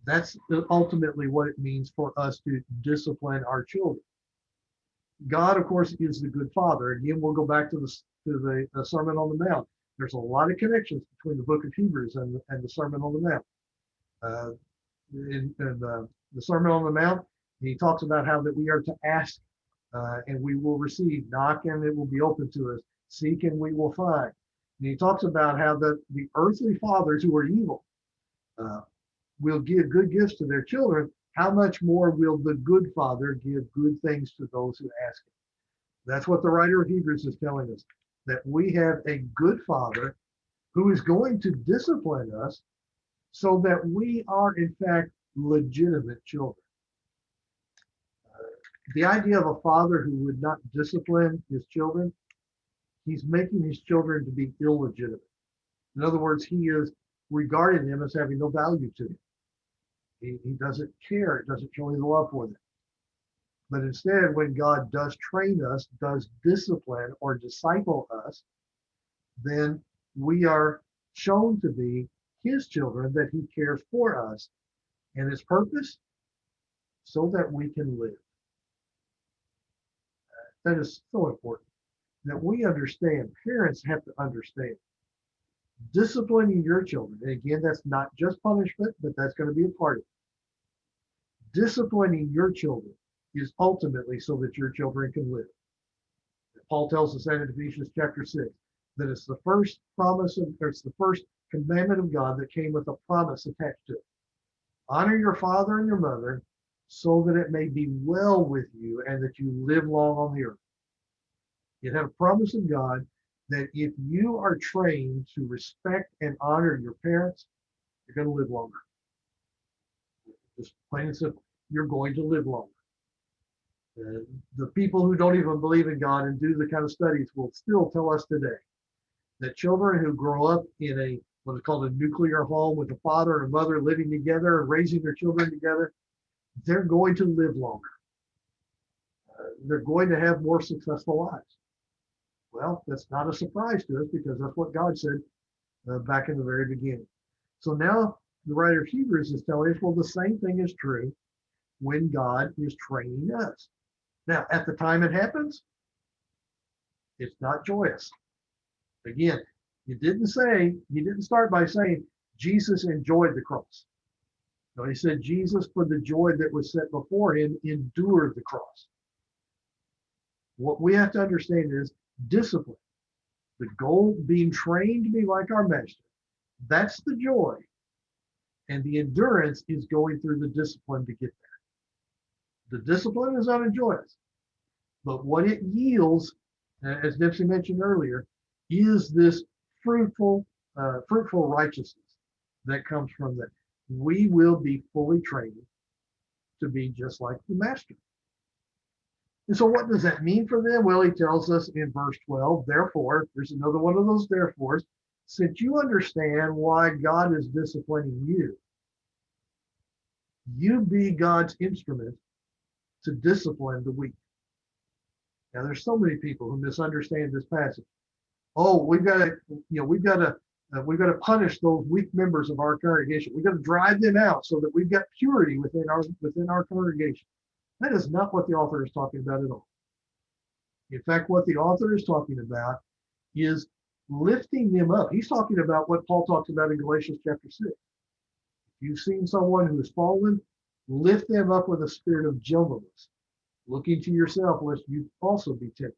That's ultimately what it means for us to discipline our children. God, of course, is the good father. Again, we'll go back to the Sermon on the Mount. There's a lot of connections between the book of Hebrews and the Sermon on the Mount. In the Sermon on the Mount, he talks about how that we are to ask and we will receive, knock and it will be open to us, seek and we will find. And he talks about how the earthly fathers who are evil will give good gifts to their children. How much more will the good father give good things to those who ask him? That's what the writer of Hebrews is telling us, that we have a good father who is going to discipline us so that we are in fact legitimate children. The idea of a father who would not discipline his children, he's making his children to be illegitimate. In other words, he is regarding them as having no value to him. He doesn't care. It doesn't show his love for them. But instead, when God does train us, does discipline or disciple us, then we are shown to be his children, that he cares for us. And his purpose? So that we can live. That is so important, that we understand. Parents have to understand. Disciplining your children, and again, that's not just punishment, but that's going to be a part of it. Disciplining your children is ultimately so that your children can live. Paul tells us that in Ephesians chapter 6, that it's the first promise of, or it's the first commandment of God that came with a promise attached to it. Honor your father and your mother so that it may be well with you and that you live long on the earth. It had a promise of God that if you are trained to respect and honor your parents, you're going to live longer. Just plain and simple, you're going to live longer. The people who don't even believe in God and do the kind of studies will still tell us today that children who grow up in a what is called a nuclear home with a father and a mother living together and raising their children together, they're going to live longer. They're going to have more successful lives. Well, that's not a surprise to us because that's what God said back in the very beginning. So now the writer of Hebrews is telling us, well, the same thing is true when God is training us. Now, at the time it happens, it's not joyous. Again, he didn't start by saying Jesus enjoyed the cross. No, he said Jesus, for the joy that was set before him, endured the cross. What we have to understand is discipline. The goal, being trained to be like our master. That's the joy. And the endurance is going through the discipline to get there. The discipline is unenjoyous. But what it yields, as Nipsey mentioned earlier, is this fruitful righteousness that comes from that. We will be fully trained to be just like the master. And so what does that mean for them? Well, he tells us in verse 12, therefore, there's another one of those therefores, since you understand why God is disciplining you, you be God's instrument to discipline the weak. Now, there's so many people who misunderstand this passage. Oh, we've got to punish those weak members of our congregation. We've got to drive them out so that we've got purity within our congregation. That is not what the author is talking about at all. In fact, what the author is talking about is lifting them up. He's talking about what Paul talks about in Galatians chapter 6. If you've seen someone who has fallen, lift them up with a spirit of gentleness, looking to yourself lest you also be tempted.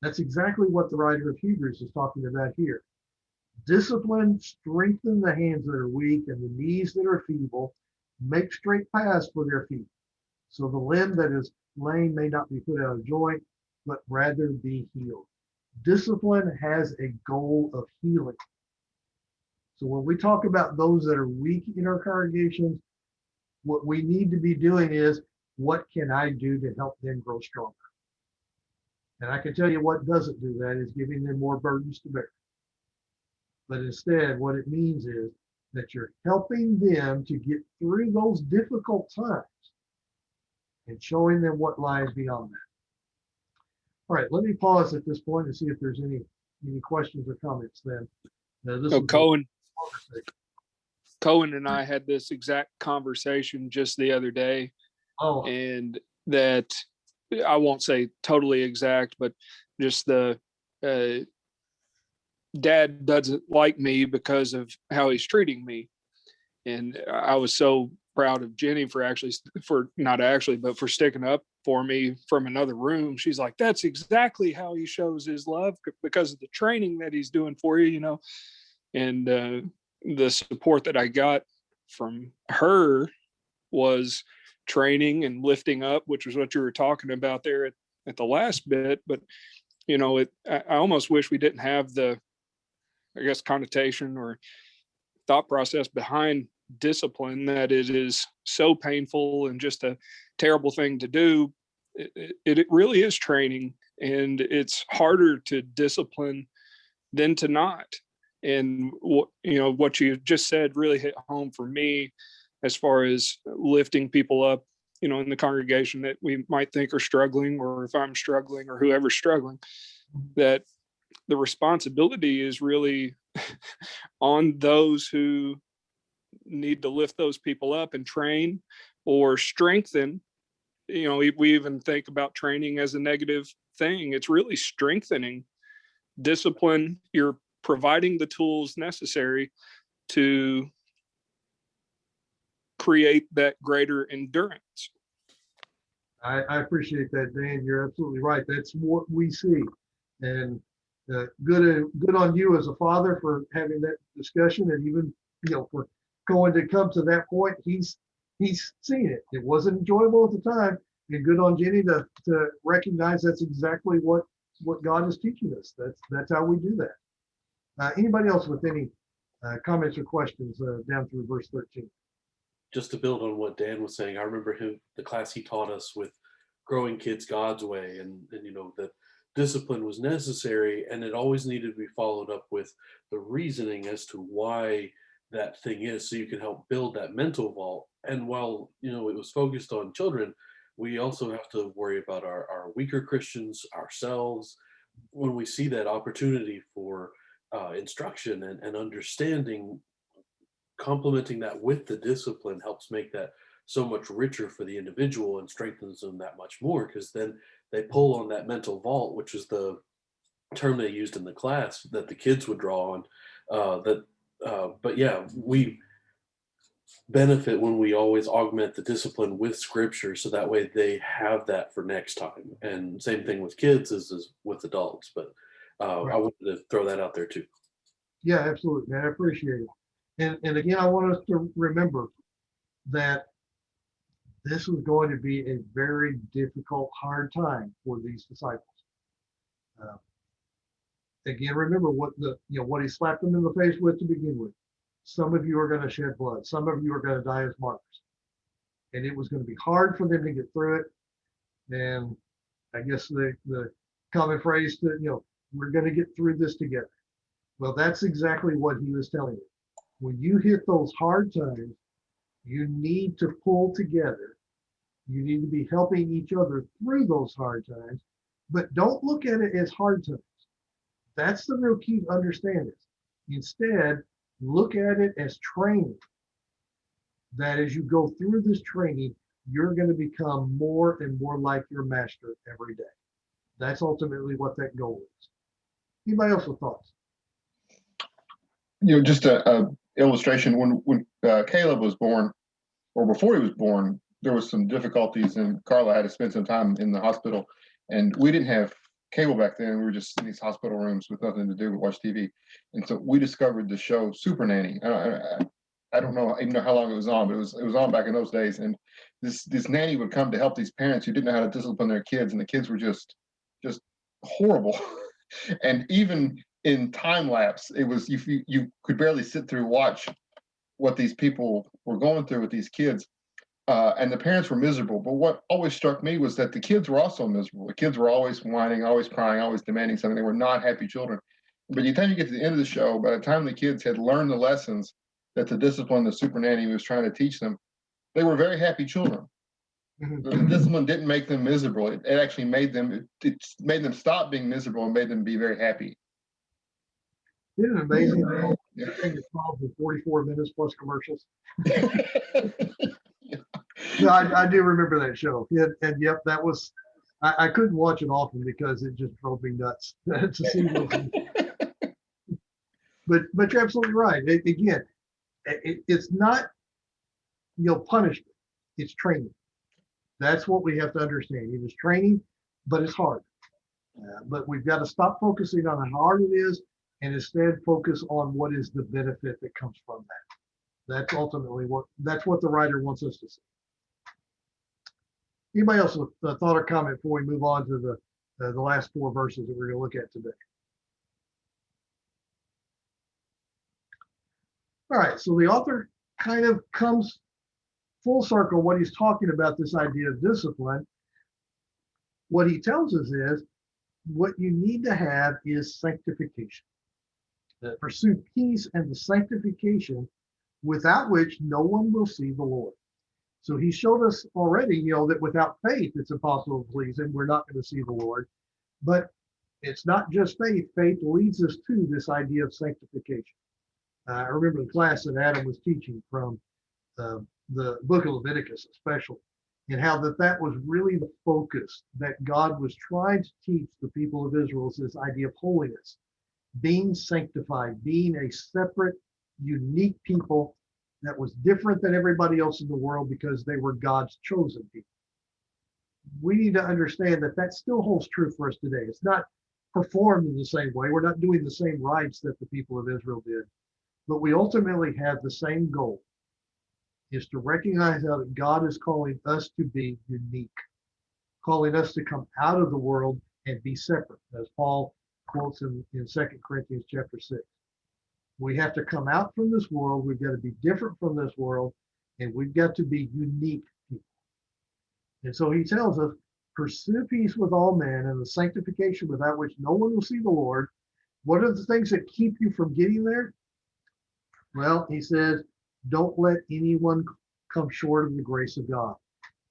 That's exactly what the writer of Hebrews is talking about here. Discipline, strengthen the hands that are weak and the knees that are feeble, make straight paths for their feet. So the limb that is lame may not be put out of joint, but rather be healed. Discipline has a goal of healing. So when we talk about those that are weak in our congregations, what we need to be doing is, what can I do to help them grow stronger? And I can tell you what doesn't do that is giving them more burdens to bear. But instead, what it means is that you're helping them to get through those difficult times and showing them what lies beyond that. All right, let me pause at this point and see if there's any questions or comments then. Cohen and I had this exact conversation just the other day. Oh. And that, I won't say totally exact, but just the dad doesn't like me because of how he's treating me. And I was so proud of Jenny for sticking up for me from another room. She's like, that's exactly how he shows his love, because of the training that he's doing for you, you know. And the support that I got from her was training and lifting up, which was what you were talking about there at the last bit. But, you know, I almost wish we didn't have the, I guess, connotation or thought process behind discipline, that it is so painful and just a terrible thing to do. It really is training, and it's harder to discipline than to not. And what you just said really hit home for me as far as lifting people up, you know, in the congregation that we might think are struggling, or if I'm struggling or whoever's struggling, that the responsibility is really on those who need to lift those people up and train or strengthen. You know, we even think about training as a negative thing. It's really strengthening. Discipline, you're providing the tools necessary to create that greater endurance. I appreciate that, Dan. You're absolutely right. That's what we see. And good on you as a father for having that discussion, and even, you know, for going to come to that point. He's seen it. It wasn't enjoyable at the time, and good on Jenny to recognize that's exactly what God is teaching us. That's how we do that. Anybody else with any comments or questions down through verse 13? Just to build on what Dan was saying, I remember the class he taught us with growing kids God's way, and you know, that discipline was necessary, and it always needed to be followed up with the reasoning as to why that thing is, so you can help build that mental vault. And while it was focused on children, we also have to worry about our weaker Christians, ourselves, when we see that opportunity for instruction and understanding. Complementing that with the discipline helps make that so much richer for the individual and strengthens them that much more, because then they pull on that mental vault, which is the term they used in the class that the kids would draw on. But yeah, we benefit when we always augment the discipline with scripture, so that way they have that for next time. And same thing with kids as with adults. But I Right. wanted to throw that out there too. Yeah, absolutely, man. I appreciate it. And again, I want us to remember that this was going to be a very difficult, hard time for these disciples. Uh, Again, remember what he slapped them in the face with to begin with. Some of you are going to shed blood. Some of you are going to die as martyrs, and it was going to be hard for them to get through it. And I guess the common phrase that we're going to get through this together. Well, that's exactly what he was telling you. When you hit those hard times, you need to pull together. You need to be helping each other through those hard times, but don't look at it as hard times. That's the real key to understand it. Instead, look at it as training. That as you go through this training, you're going to become more and more like your master every day. That's ultimately what that goal is. Anybody else with thoughts? Just a illustration. When Caleb was born, or before he was born, there was some difficulties, and Carla had to spend some time in the hospital, and we didn't have cable back then. We were just in these hospital rooms with nothing to do but watch TV, and so we discovered the show Super Nanny. I don't know even know how long it was on, but it was on back in those days. And this nanny would come to help these parents who didn't know how to discipline their kids, and the kids were just horrible. And even in time lapse, it was you could barely sit through watch what these people were going through with these kids. And the parents were miserable. But what always struck me was that the kids were also miserable. The kids were always whining, always crying, always demanding something. They were not happy children. But by the time you get to the end of the show, by the time the kids had learned the lessons that the discipline the super nanny was trying to teach them, they were very happy children. Mhm. The discipline didn't make them miserable. It actually made them stop being miserable and made them be very happy. Isn't it amazing? Thing is called for 44 minutes plus commercials. No, I do remember that show. Yeah, and yep, that was. I couldn't watch it often because it just drove me nuts to see those. But you're absolutely right. Again, it's not punishment. It's training. That's what we have to understand. It is training, but it's hard. But we've got to stop focusing on how hard it is and instead focus on what is the benefit that comes from that. That's ultimately what the writer wants us to see. Anybody else with a thought or comment before we move on to the last four verses that we're going to look at today? All right, so the author kind of comes full circle when he's talking about this idea of discipline. What he tells us is what you need to have is sanctification. Pursue peace and the sanctification without which no one will see the Lord. So he showed us already, that without faith, it's impossible to please him. We're not going to see the Lord. But it's not just faith. Faith leads us to this idea of sanctification. I remember the class that Adam was teaching from the book of Leviticus, especially, and how that was really the focus that God was trying to teach the people of Israel, is this idea of holiness, being sanctified, being a separate, unique people that was different than everybody else in the world because they were God's chosen people. We need to understand that still holds true for us today. It's not performed in the same way. We're not doing the same rites that the people of Israel did, but we ultimately have the same goal, is to recognize how that God is calling us to be unique, calling us to come out of the world and be separate, as Paul quotes in 2 Corinthians chapter 6. We have to come out from this world. We've got to be different from this world, and we've got to be unique people. And so he tells us pursue peace with all men and the sanctification without which no one will see the Lord. What are the things that keep you from getting there? Well, he says, don't let anyone come short of the grace of God.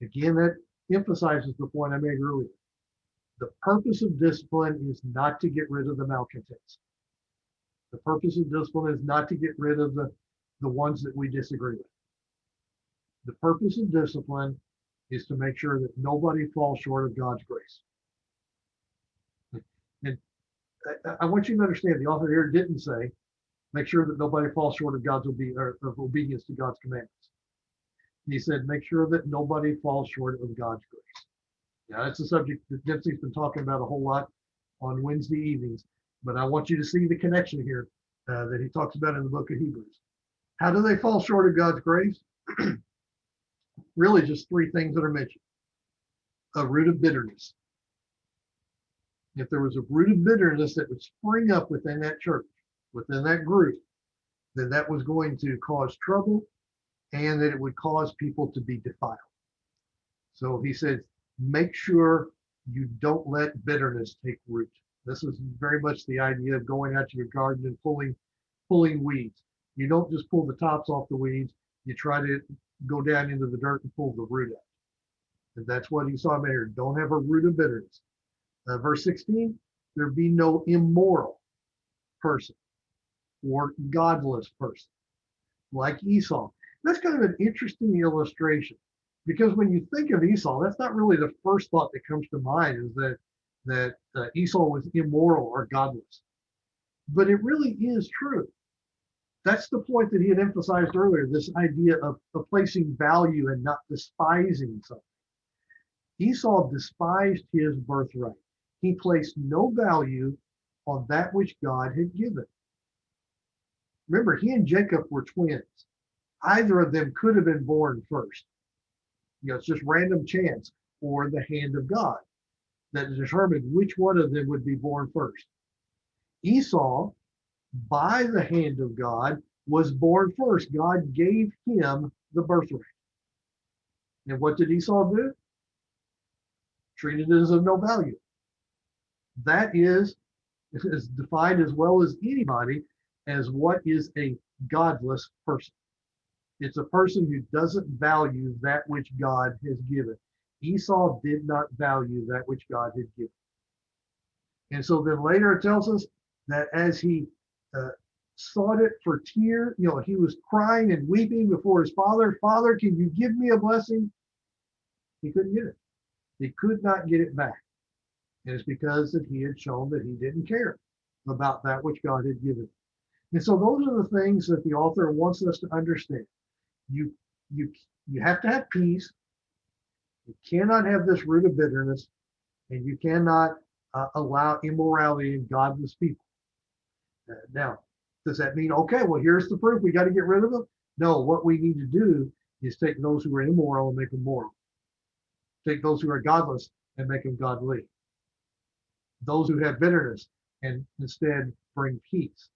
Again, that emphasizes the point I made earlier. The purpose of discipline is not to get rid of the malcontents. The purpose of discipline is not to get rid of the ones that we disagree with. The purpose of discipline is to make sure that nobody falls short of God's grace. And I want you to understand, the author here didn't say, make sure that nobody falls short of God's obedience to God's commandments. He said, make sure that nobody falls short of God's grace. Now, that's a subject that Dempsey's been talking about a whole lot on Wednesday evenings, but I want you to see the connection here that he talks about in the book of Hebrews. How do they fall short of God's grace? Really just three things that are mentioned. A root of bitterness. If there was a root of bitterness that would spring up within that church, within that group, then that was going to cause trouble and that it would cause people to be defiled. So he said, make sure you don't let bitterness take root. This is very much the idea of going out to your garden and pulling weeds. You don't just pull the tops off the weeds. You try to go down into the dirt and pull the root out. And that's what he saw here. Don't have a root of bitterness. Verse 16, there be no immoral person or godless person like Esau. That's kind of an interesting illustration, because when you think of Esau, that's not really the first thought that comes to mind, is that Esau was immoral or godless. But it really is true. That's the point that he had emphasized earlier, this idea of placing value and not despising something. Esau despised his birthright. He placed no value on that which God had given. Remember, he and Jacob were twins. Either of them could have been born first. It's just random chance or the hand of God that determined which one of them would be born first. Esau, by the hand of God, was born first. God gave him the birthright. And what did Esau do? Treated it as of no value. That is defined as well as anybody as what is a godless person. It's a person who doesn't value that which God has given. Esau did not value that which God had given. And so then later it tells us that as he sought it for tear, he was crying and weeping before his father. Father, can you give me a blessing? He couldn't get it. He could not get it back. And it's because that he had shown that he didn't care about that which God had given. And so those are the things that the author wants us to understand. You have to have peace. You cannot have this root of bitterness, and you cannot allow immorality in godless people. Now, does that mean, okay, well, here's the proof, we got to get rid of them? No, what we need to do is take those who are immoral and make them moral. Take those who are godless and make them godly. Those who have bitterness and instead bring peace.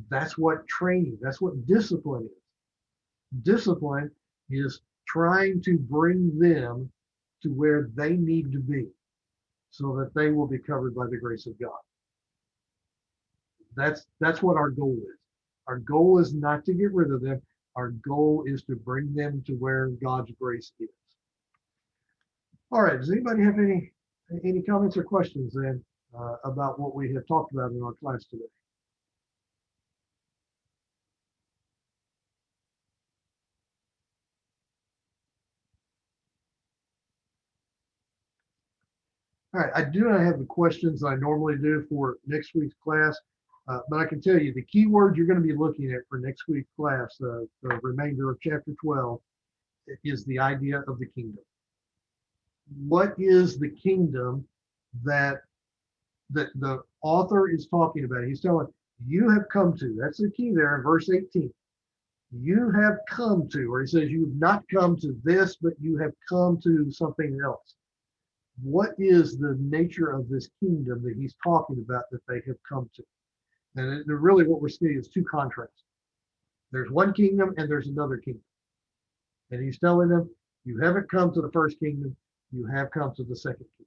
That's what training, that's what discipline is. Discipline is trying to bring them to where they need to be so that they will be covered by the grace of God. That's what our goal is. Our goal is not to get rid of them. Our goal is to bring them to where God's grace is. All right, does anybody have any comments or questions then about what we have talked about in our class today? All right, I do not have the questions I normally do for next week's class, but I can tell you the key word you're going to be looking at for next week's class, the remainder of chapter 12, is the idea of the kingdom. What is the kingdom that the author is talking about? He's telling you have come to. That's the key there in verse 18. You have come to, or he says you've not come to this, but you have come to something else. What is the nature of this kingdom that he's talking about that they have come to? And really what we're seeing is two contrasts. There's one kingdom and there's another kingdom. And he's telling them, you haven't come to the first kingdom, you have come to the second key.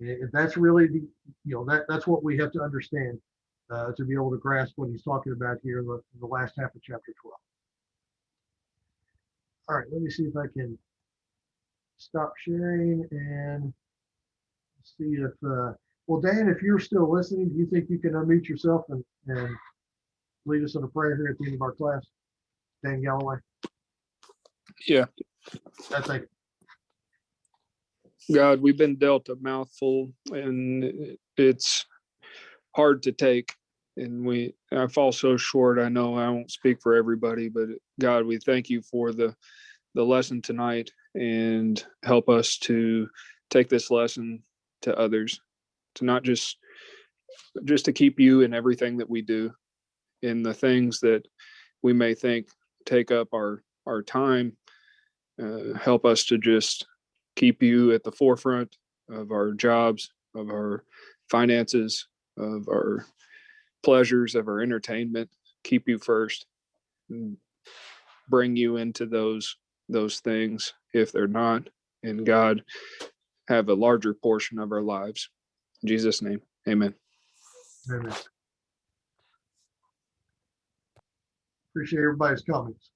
And that's really the, that's what we have to understand to be able to grasp what he's talking about here in the last half of chapter 12. All right, let me see if I can stop sharing and see if, well, Dan, if you're still listening, do you think you can unmute yourself and lead us in a prayer here at the end of our class? Dan Galloway. Yeah. I think. God, we've been dealt a mouthful, and it's hard to take. And I fall so short. I know I won't speak for everybody, but God, we thank you for the lesson tonight, and help us to take this lesson to others, to not just to keep you in everything that we do, in the things that we may think take up our time. Help us to just keep you at the forefront of our jobs, of our finances, of our pleasures, of our entertainment. Keep you first, and bring you into those things if they're not. And God, have a larger portion of our lives. In Jesus' name, amen. Amen. Appreciate everybody's comments.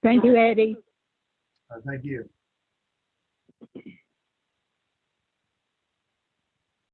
Thank you, Eddie. Thank you.